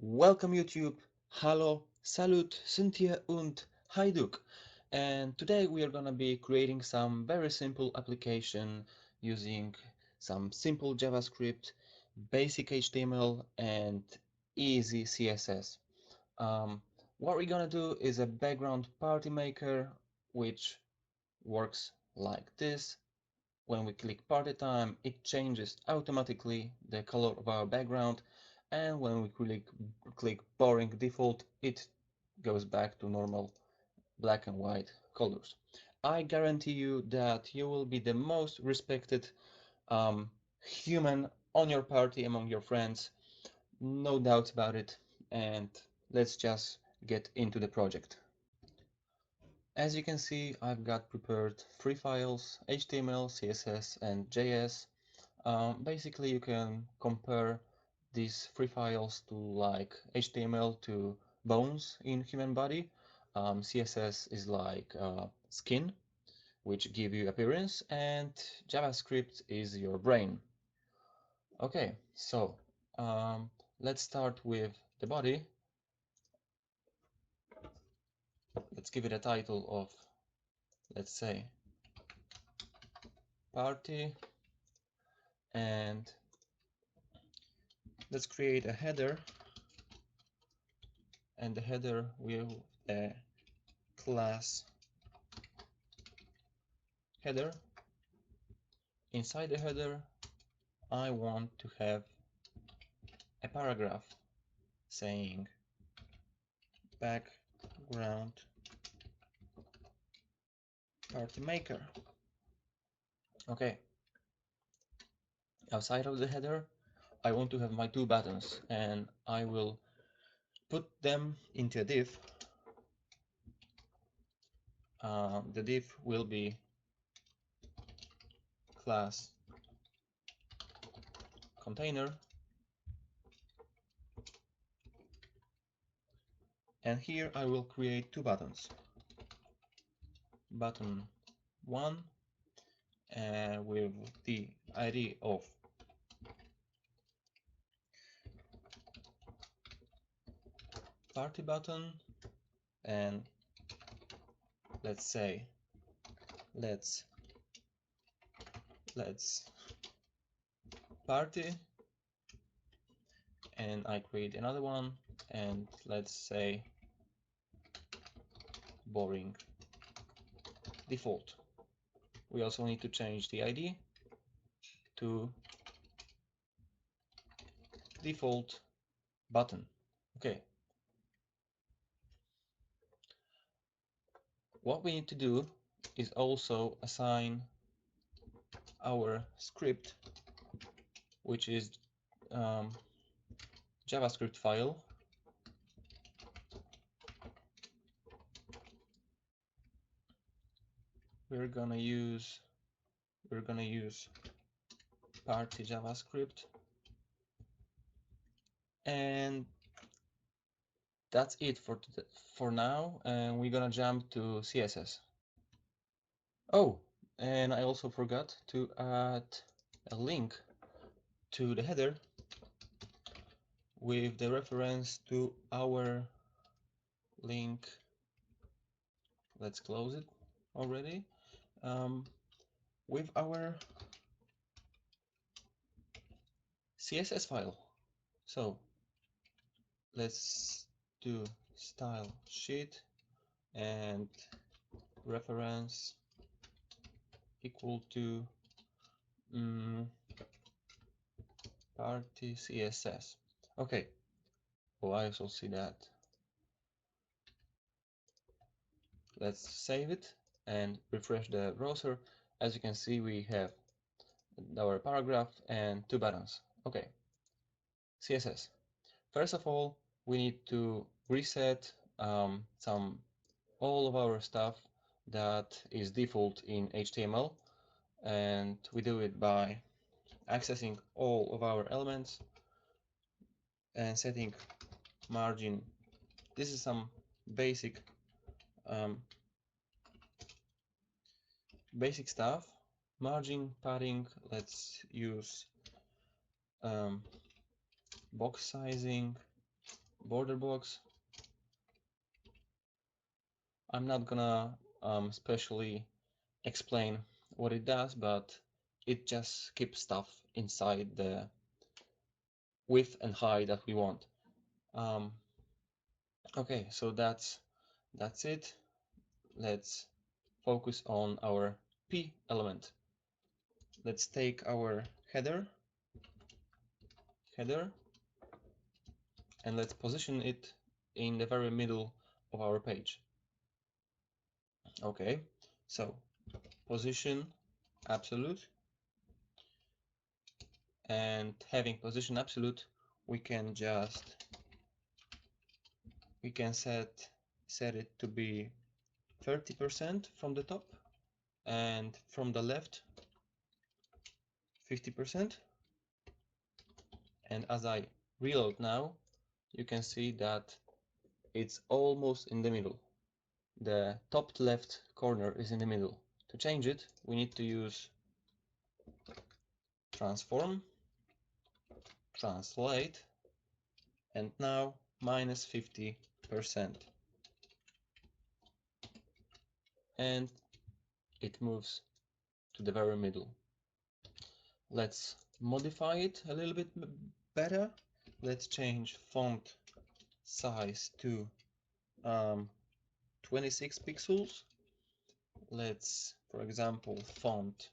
Welcome YouTube, hallo, salut, sind hier und Hajduk. And today we are gonna be creating some very simple application using some simple JavaScript, basic HTML and easy CSS. What we're gonna do is a background party maker which works like this. When we click party time, it changes automatically the color of our background, and when we click boring default, it goes back to normal black and white colors. I guarantee you that you will be the most respected human on your party among your friends, no doubts about it. And let's just get into the project. As you can see, I've got prepared three files: HTML, CSS, and JS. Basically, you can compare these three files to like HTML to bones in human body. CSS is like skin, which give you appearance, and JavaScript is your brain. Okay, so let's start with the body. Let's give it a title of, let's say, party, and let's create a header, and the header will a class header. Inside the header, I want to have a paragraph saying background party maker. Okay. Outside of the header, I want to have my two buttons, and I will put them into a div. The div will be class container, and here I will create two buttons. Button 1 with the ID of party button, and let's say let's party, and I create another one, and let's say boring default. We also need to change the ID to default button. Okay. What we need to do is also assign our script, which is JavaScript file. We're gonna use party JavaScript, and that's it for now. And we're gonna jump to CSS. Oh, and I also forgot to add a link to the header with the reference to our link. Let's close it already. With our CSS file. So let's do style sheet and reference equal to party CSS. Okay. Oh, I also see that. Let's save it and refresh the browser. As you can see, we have our paragraph and two buttons. Okay. CSS. First of all, we need to reset all of our stuff that is default in HTML, and we do it by accessing all of our elements and setting margin. This is some basic stuff. Margin, padding, let's use box sizing, border box. I'm not gonna specially explain what it does, but it just keeps stuff inside the width and height that we want. Okay, so that's it. Let's focus on our P element. Let's take our header, and let's position it in the very middle of our page. Okay, so position absolute, and having position absolute, we can set it to be 30% from the top, and from the left 50%. And as I reload now, you can see that it's almost in the middle. The top left corner is in the middle. To change it, we need to use transform, translate, and now minus 50%. And it moves to the very middle. Let's modify it a little bit better. Let's change font size to 26 pixels. Let's, for example, font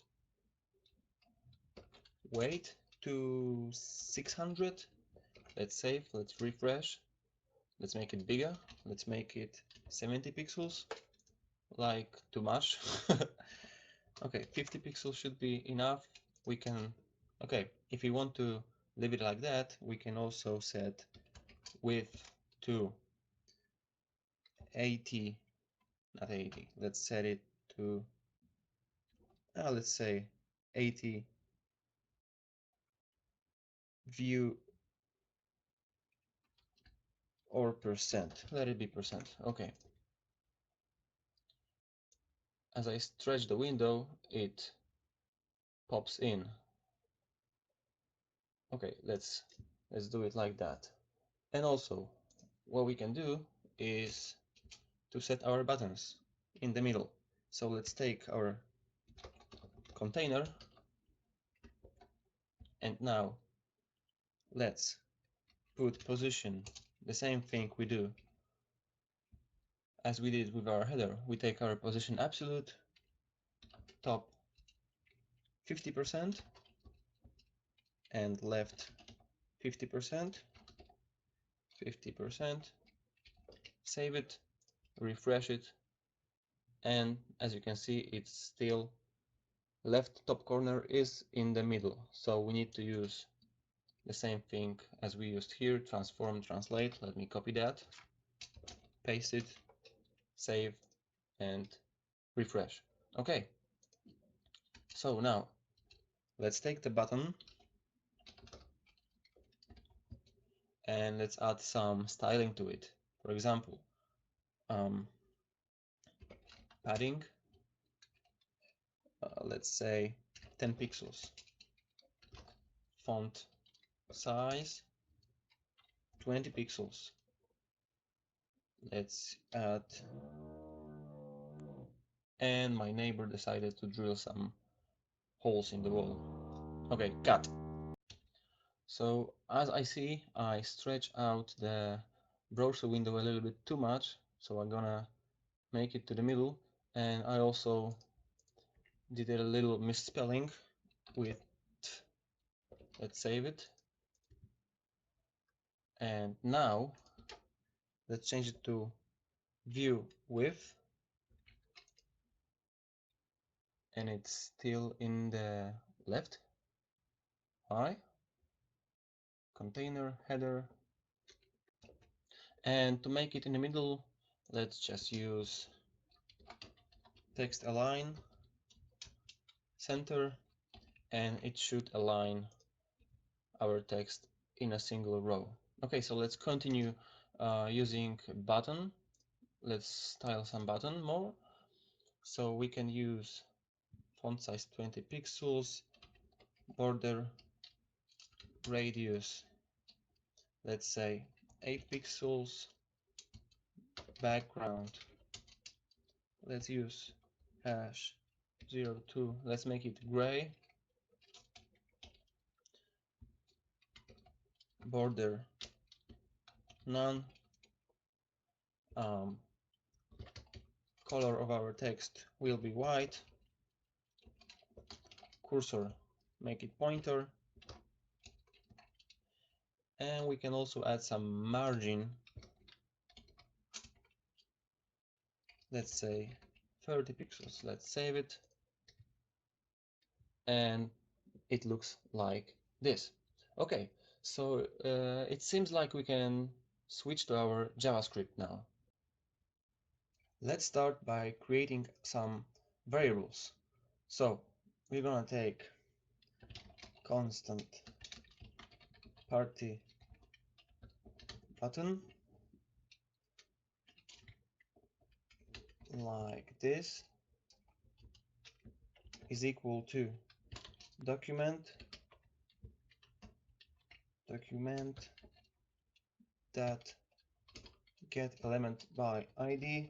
weight to 600. Let's save, let's refresh. Let's make it bigger. Let's make it 70 pixels. Like too much. Okay, 50 pixels should be enough. We can, okay, if we want to leave it like that, we can also set width to 80, not 80, let's set it to, let's say 80 view or percent. Let it be percent. Okay. As I stretch the window, it pops in. Okay, let's do it like that. And also, what we can do is to set our buttons in the middle. So let's take our container, and now let's put position, the same thing we do as we did with our header. We take our position absolute, top 50%, and left 50%, 50%, save it, refresh it, and as you can see, it's still left top corner is in the middle. So we need to use the same thing as we used here, transform, translate. Let me copy that, paste it, save, and refresh. Okay, so now let's take the button and let's add some styling to it. For example, padding, let's say 10 pixels, font size 20 pixels. Let's add, and my neighbor decided to drill some holes in the wall. Okay, cut. So as I see, I stretch out the browser window a little bit too much, so I'm gonna make it to the middle, and I also did a little misspelling with, let's save it, and now let's change it to view width, and it's still in the left. Hi, container, header, and to make it in the middle, let's just use text align center, and it should align our text in a single row. Okay, so let's continue using button. Let's style some button more. So we can use font size 20 pixels, border radius, let's say 8 pixels background. Let's use hash 02. Let's make it gray. Border none. Color of our text will be white. Cursor, make it pointer. And we can also add some margin. Let's say 30 pixels. Let's save it. And it looks like this. Okay, so it seems like we can switch to our JavaScript now. Let's start by creating some variables. So we're gonna take constant party button like this is equal to document that get element by ID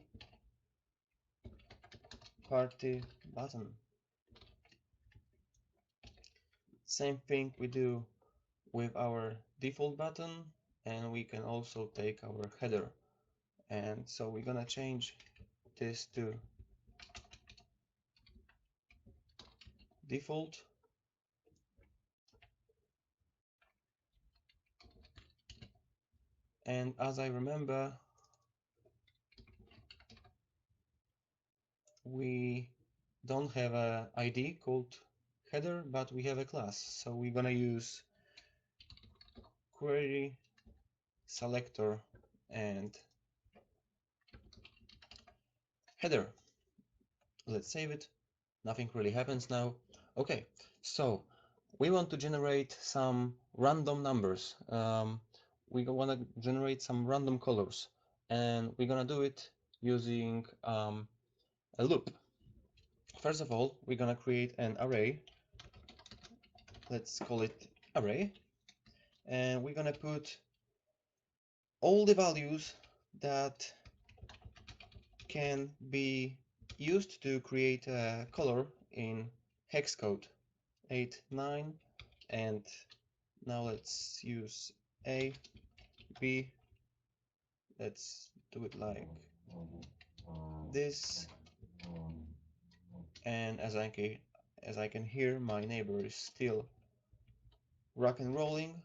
party button. Same thing we do with our default button, and we can also take our header. And so we're gonna change this to default. And as I remember, we don't have a ID called header, but we have a class. So we're gonna use query selector and header. Let's save it. Nothing really happens now. Okay, so we want to generate some random numbers. We want to generate some random colors, and we're gonna do it using a loop. First of all, we're gonna create an array. Let's call it array, and we're gonna put all the values that can be used to create a color in hex code 8, 9, and now let's use A, B. Let's do it like this. And as I can hear, my neighbor is still rock and rolling.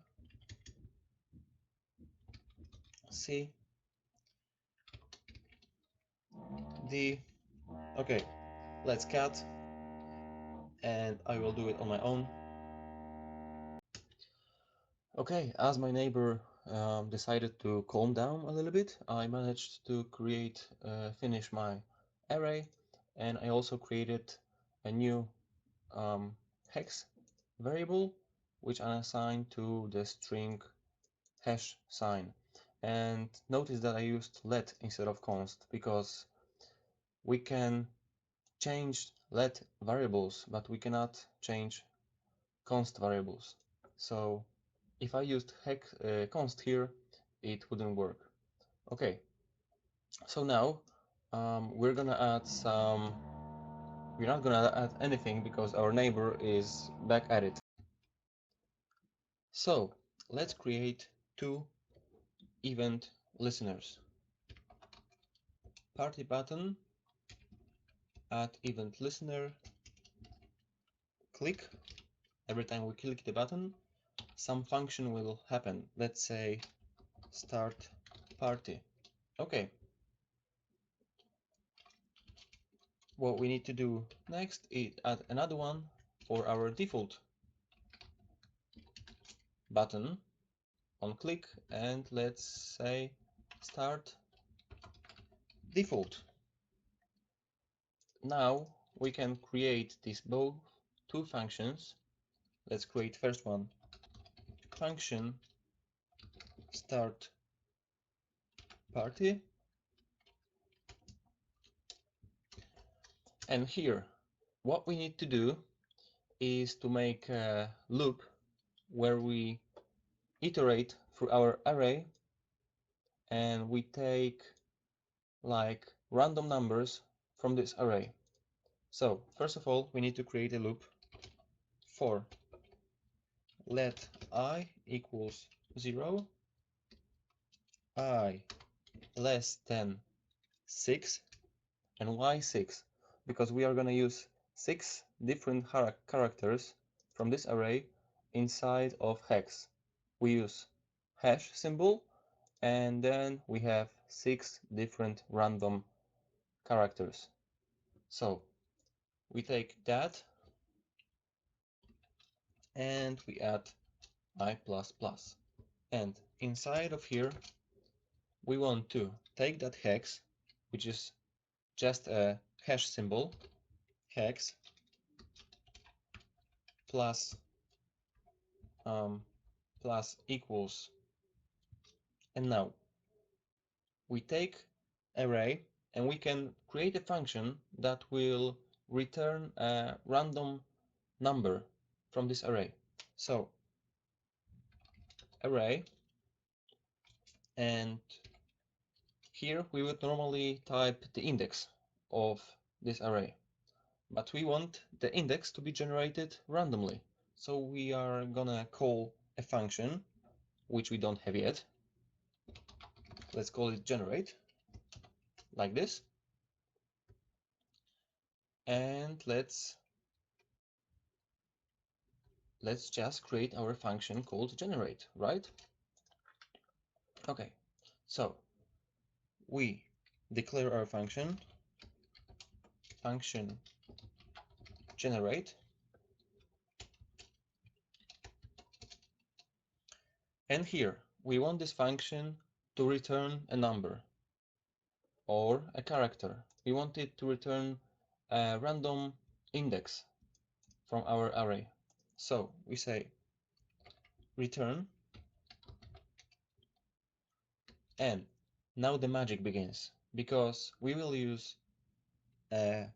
C, D. Okay, let's cut, and I will do it on my own. Okay, as my neighbor decided to calm down a little bit, I managed to finish my array, and I also created a new hex variable, which I assigned to the string hash sign. And notice that I used let instead of const, because we can change let variables, but we cannot change const variables. So if I used const here, it wouldn't work. Okay, so now we're gonna add some. We're not gonna add anything because our neighbor is back at it. So let's create two event listeners. Party button, add event listener, click. Every time we click the button, some function will happen. Let's say start party. Okay. What we need to do next is add another one for our default button on click, and let's say start default. Now we can create these both two functions. Let's create first one, function start party, and here what we need to do is to make a loop where we iterate through our array and we take like random numbers from this array. So first of all, we need to create a loop for let I equals 0, I less than 6, and why 6? Because we are going to use 6 different characters from this array inside of hex. We use hash symbol, and then we have 6 different random characters. So we take that and we add I++. And inside of here, we want to take that hex, which is just a hash symbol, hex plus plus equals, and now we take array and we can create a function that will return a random number from this array. So array, and here we would normally type the index of this array, but we want the index to be generated randomly. So we are gonna call a function which we don't have yet. Let's call it generate, like this. And let's just create our function called generate, right? Okay, so we declare our function generate, and here we want this function to return a number or a character. We want it to return a random index from our array. So we say return, and now the magic begins, because we will use a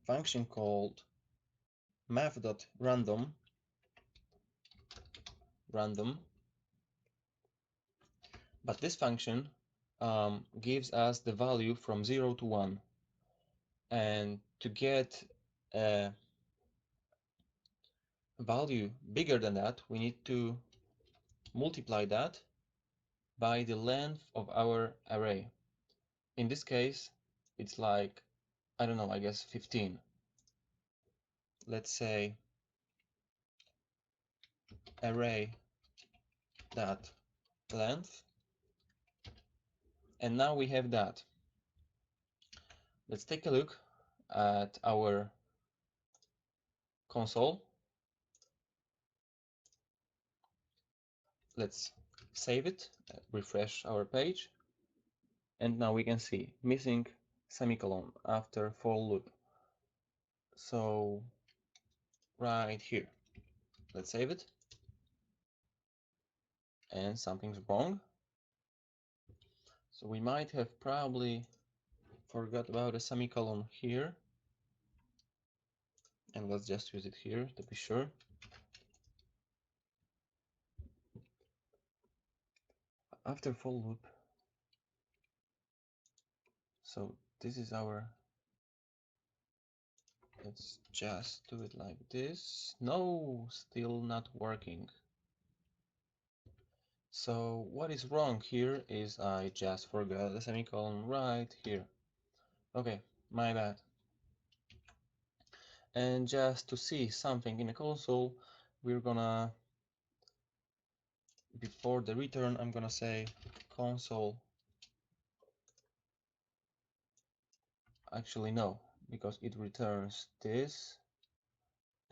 function called math.random, but this function gives us the value from 0 to 1, and to get a value bigger than that, we need to multiply that by the length of our array. In this case, it's like, I don't know, I guess 15. Let's say array that length, and now we have that. Let's take a look at our console. Let's save it, refresh our page, and now we can see missing semicolon after for loop. So right here, let's save it, and something's wrong. So we might have probably forgot about a semicolon here, and let's just use it here to be sure. After for loop, so this is our, let's just do it like this. No, still not working. So what is wrong here is I just forgot the semicolon right here. Okay, my bad. And just to see something in the console, we're gonna, before the return, I'm gonna say console. Actually no, because it returns this,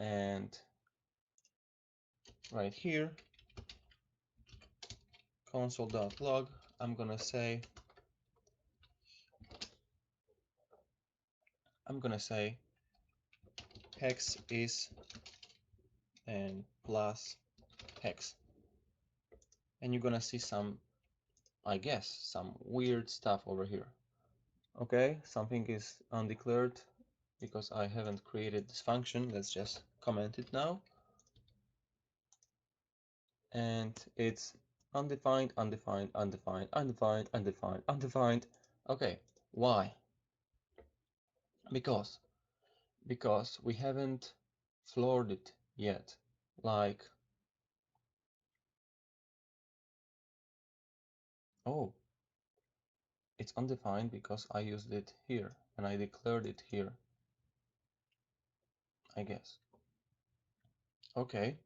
and right here, console.log, I'm gonna say hex is and plus hex, and you're gonna see some, I guess, some weird stuff over here. Okay, something is undeclared because I haven't created this function. Let's just comment it now, and it's undefined, undefined, undefined, undefined, undefined, undefined. Okay, why? Because we haven't floored it yet. Like, oh, it's undefined because I used it here and I declared it here, I guess. Okay,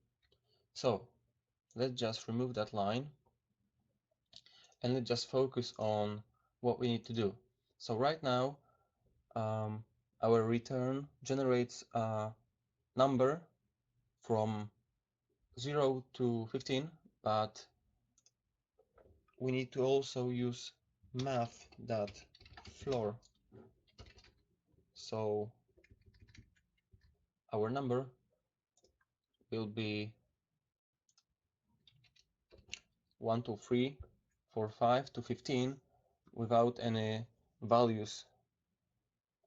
so let's just remove that line and let's just focus on what we need to do. So right now, our return generates a number from 0 to 15, but we need to also use math.floor. So our number will be 1, 2, 3, 4, 5 to 15 without any values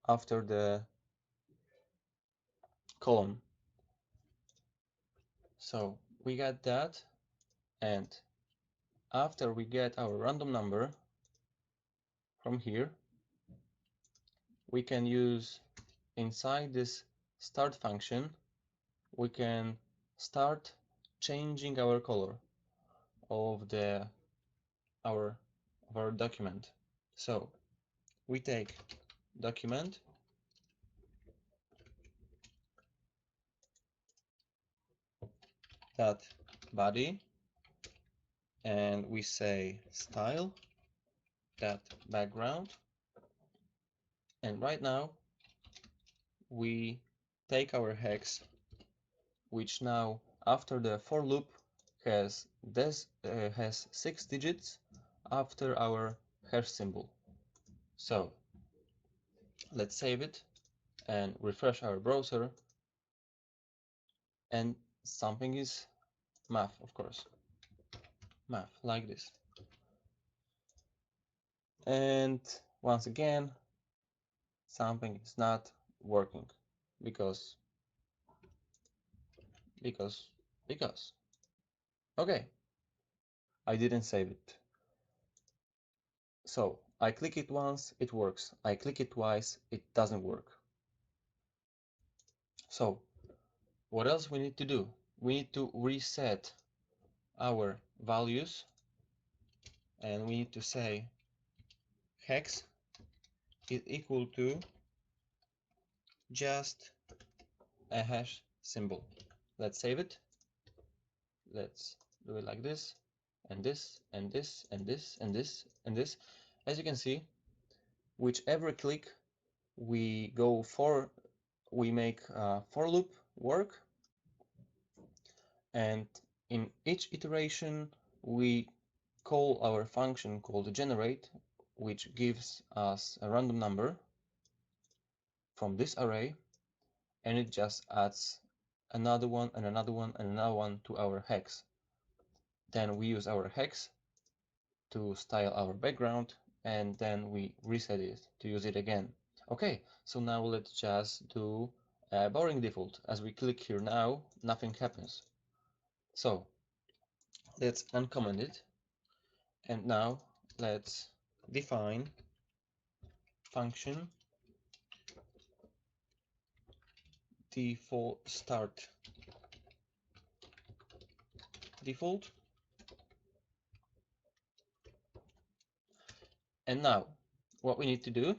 after the column. So we got that, and after we get our random number from here, we can use inside this start function, we can start changing our color of our document. So we take document that body and we say style that background, and right now we take our hex, which now after the for loop has 6 digits after our hash symbol. So let's save it and refresh our browser, and something is math, of course, math like this. And once again, something is not working because okay, I didn't save it. So I click it once, it works. I click it twice, it doesn't work. So what else we need to do? We need to reset our values, and we need to say hex is equal to just a hash symbol. Let's save it. Let's do it like this, and this, and this, and this, and this, and this. As you can see, whichever click we go for, we make a for loop work, and in each iteration we call our function called generate, which gives us a random number from this array, and it just adds another one and another one and another one to our hex. Then we use our hex to style our background, and then we reset it to use it again. Okay, so now let's just do a boring default. As we click here now, nothing happens. So let's uncomment it, and now let's define function default start default. And now what we need to do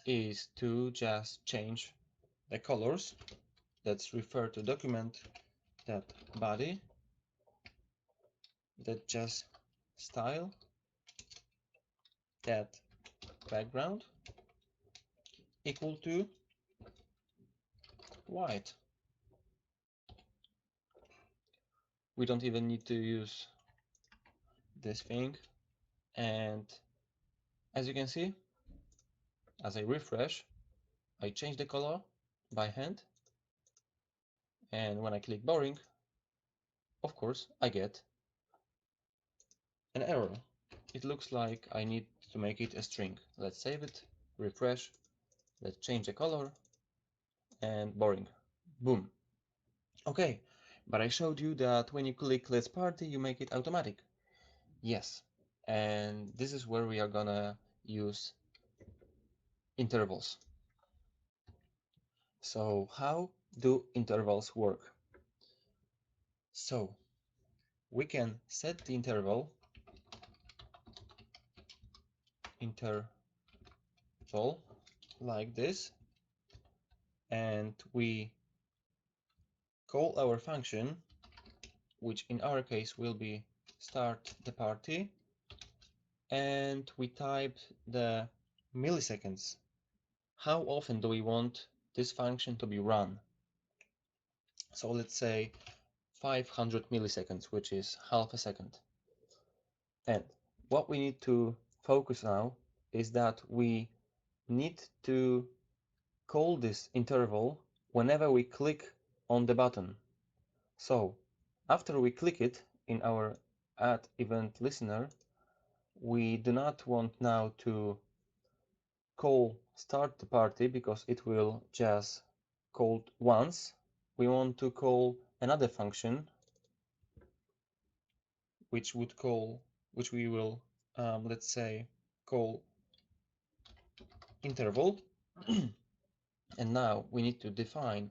is to just change the colors. Let's refer to document that body, that just style, that background equal to white. We don't even need to use this thing. And as you can see, as I refresh, I change the color by hand, and when I click boring, of course I get an error. It looks like I need to make it a string. Let's save it, refresh, let's change the color, and boring. Boom. Okay, but I showed you that when you click let's party, you make it automatic. Yes, and this is where we are gonna use intervals. So how do intervals work? So we can set the interval like this, and we call our function, which in our case will be start the party, and we type the milliseconds. How often do we want this function to be run? So let's say 500 milliseconds, which is half a second. And what we need to focus now is that we need to call this interval whenever we click on the button. So after we click it in our add event listener, we do not want now to call start the party because it will just call once. We want to call another function which we will let's say call interval. And now we need to define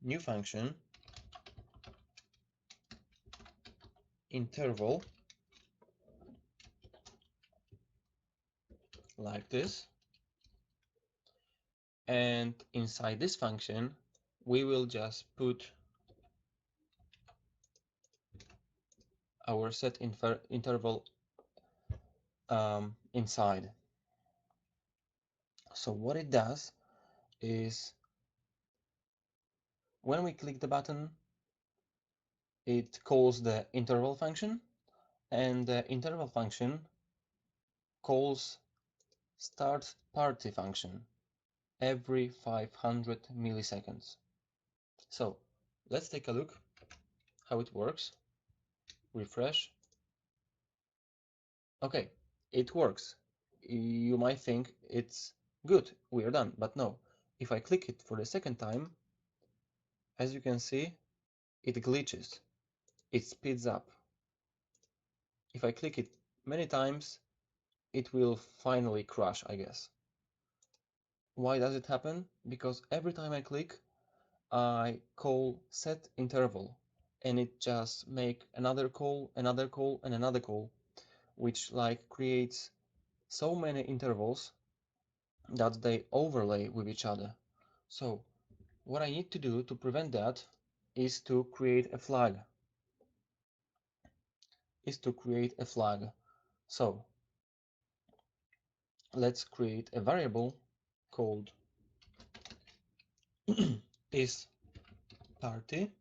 new function interval like this, and inside this function we will just put our set interval inside. So what it does is when we click the button, it calls the interval function, and the interval function calls start party function every 500 milliseconds. So let's take a look how it works. Refresh. Okay, it works. You might think it's good, we are done, but no. If I click it for the second time, as you can see, it glitches. It speeds up. If I click it many times, it will finally crash, I guess. Why does it happen? Because every time I click, I call set interval, and it just make another call, and another call, which like creates so many intervals that they overlay with each other. So what I need to do to prevent that is to create a flag. So let's create a variable called is party,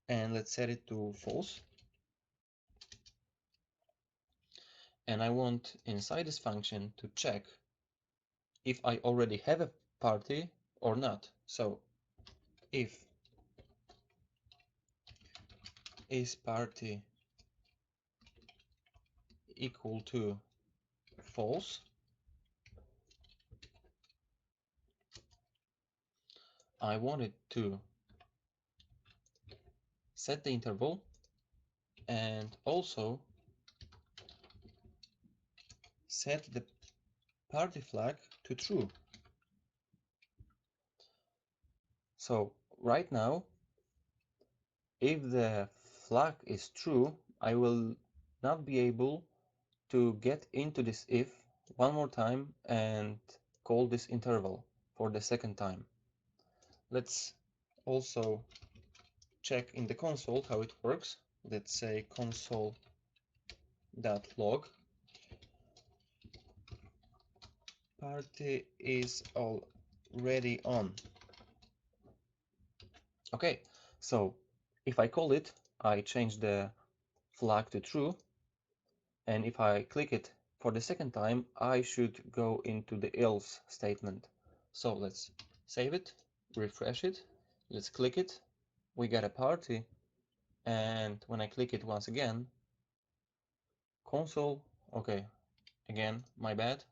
and let's set it to false. And I want inside this function to check if I already have a party or not. So if is party equal to false, I want it to set the interval and also set the party flag to true. So right now, if the flag is true, I will not be able to get into this if one more time and call this interval for the second time. Let's also check in the console how it works. Let's say console.log party is already on. Okay, so if I call it, I change the flag to true, and if I click it for the second time, I should go into the else statement. So let's save it, refresh it, let's click it, we get a party, and when I click it once again, console, okay, again, my bad,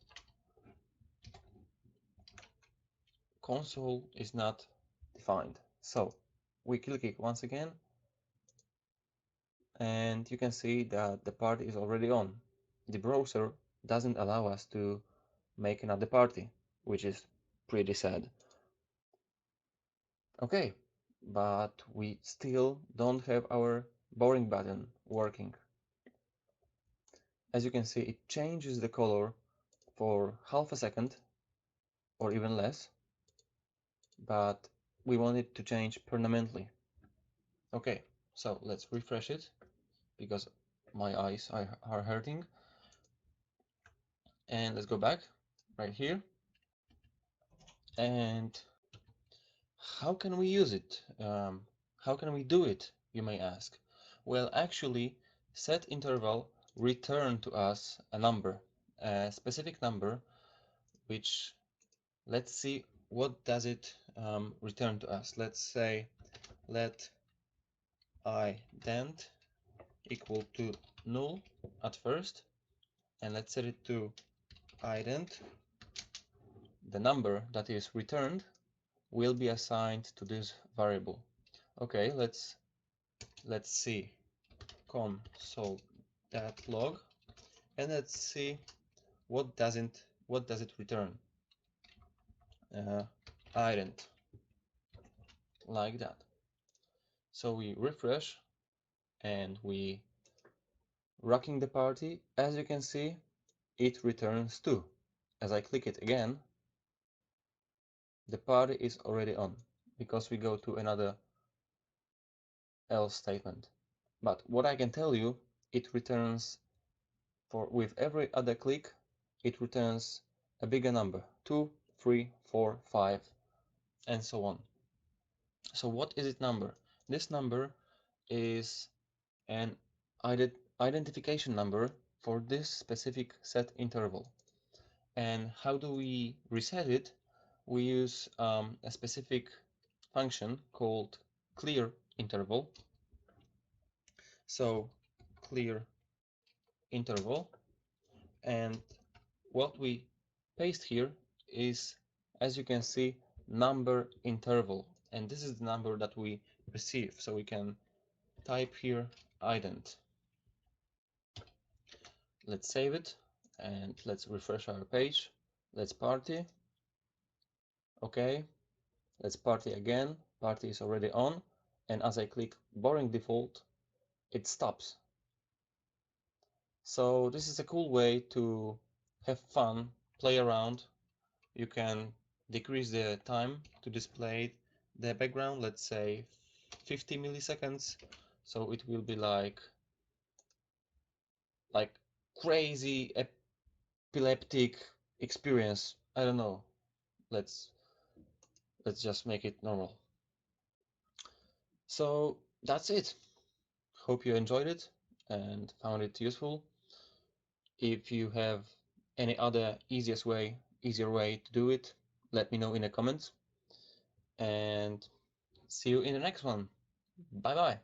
console is not defined. So we click it once again, and you can see that the party is already on. The browser doesn't allow us to make another party, which is pretty sad. Okay, but we still don't have our boring button working. As you can see, it changes the color for half a second or even less, but we want it to change permanently. Okay, so let's refresh it because my eyes are hurting. And let's go back right here. And how can we use it? How can we do it, you may ask? Well, actually, set interval return to us a number, a specific number, which let's see what does it return to us. Let's say let ident equal to null at first, and let's set it to ident. The number that is returned will be assigned to this variable. Okay, let's see console.log, and let's see what does it return. Ident, like that. So we refresh and we rocking the party. As you can see, it returns 2. As I click it again, the party is already on because we go to another else statement. But what I can tell you, it returns with every other click, it returns a bigger number, 2, 3, 4, 5, and so on. So what is it number? This number is an identification number for this specific set interval. And how do we reset it? We use a specific function called clear interval. So clear interval, and what we paste here is, as you can see, number interval, and this is the number that we receive. So we can type here ident. Let's save it and let's refresh our page. Let's party. Okay, let's party again. Party is already on, and as I click boring default, it stops. So this is a cool way to have fun, play around. You can decrease the time to display the background, let's say 50 milliseconds. So it will be like crazy epileptic experience. I don't know. Let's just make it normal. So that's it. Hope you enjoyed it and found it useful. If you have any other easier way to do it, let me know in the comments. And see you in the next one. Bye bye.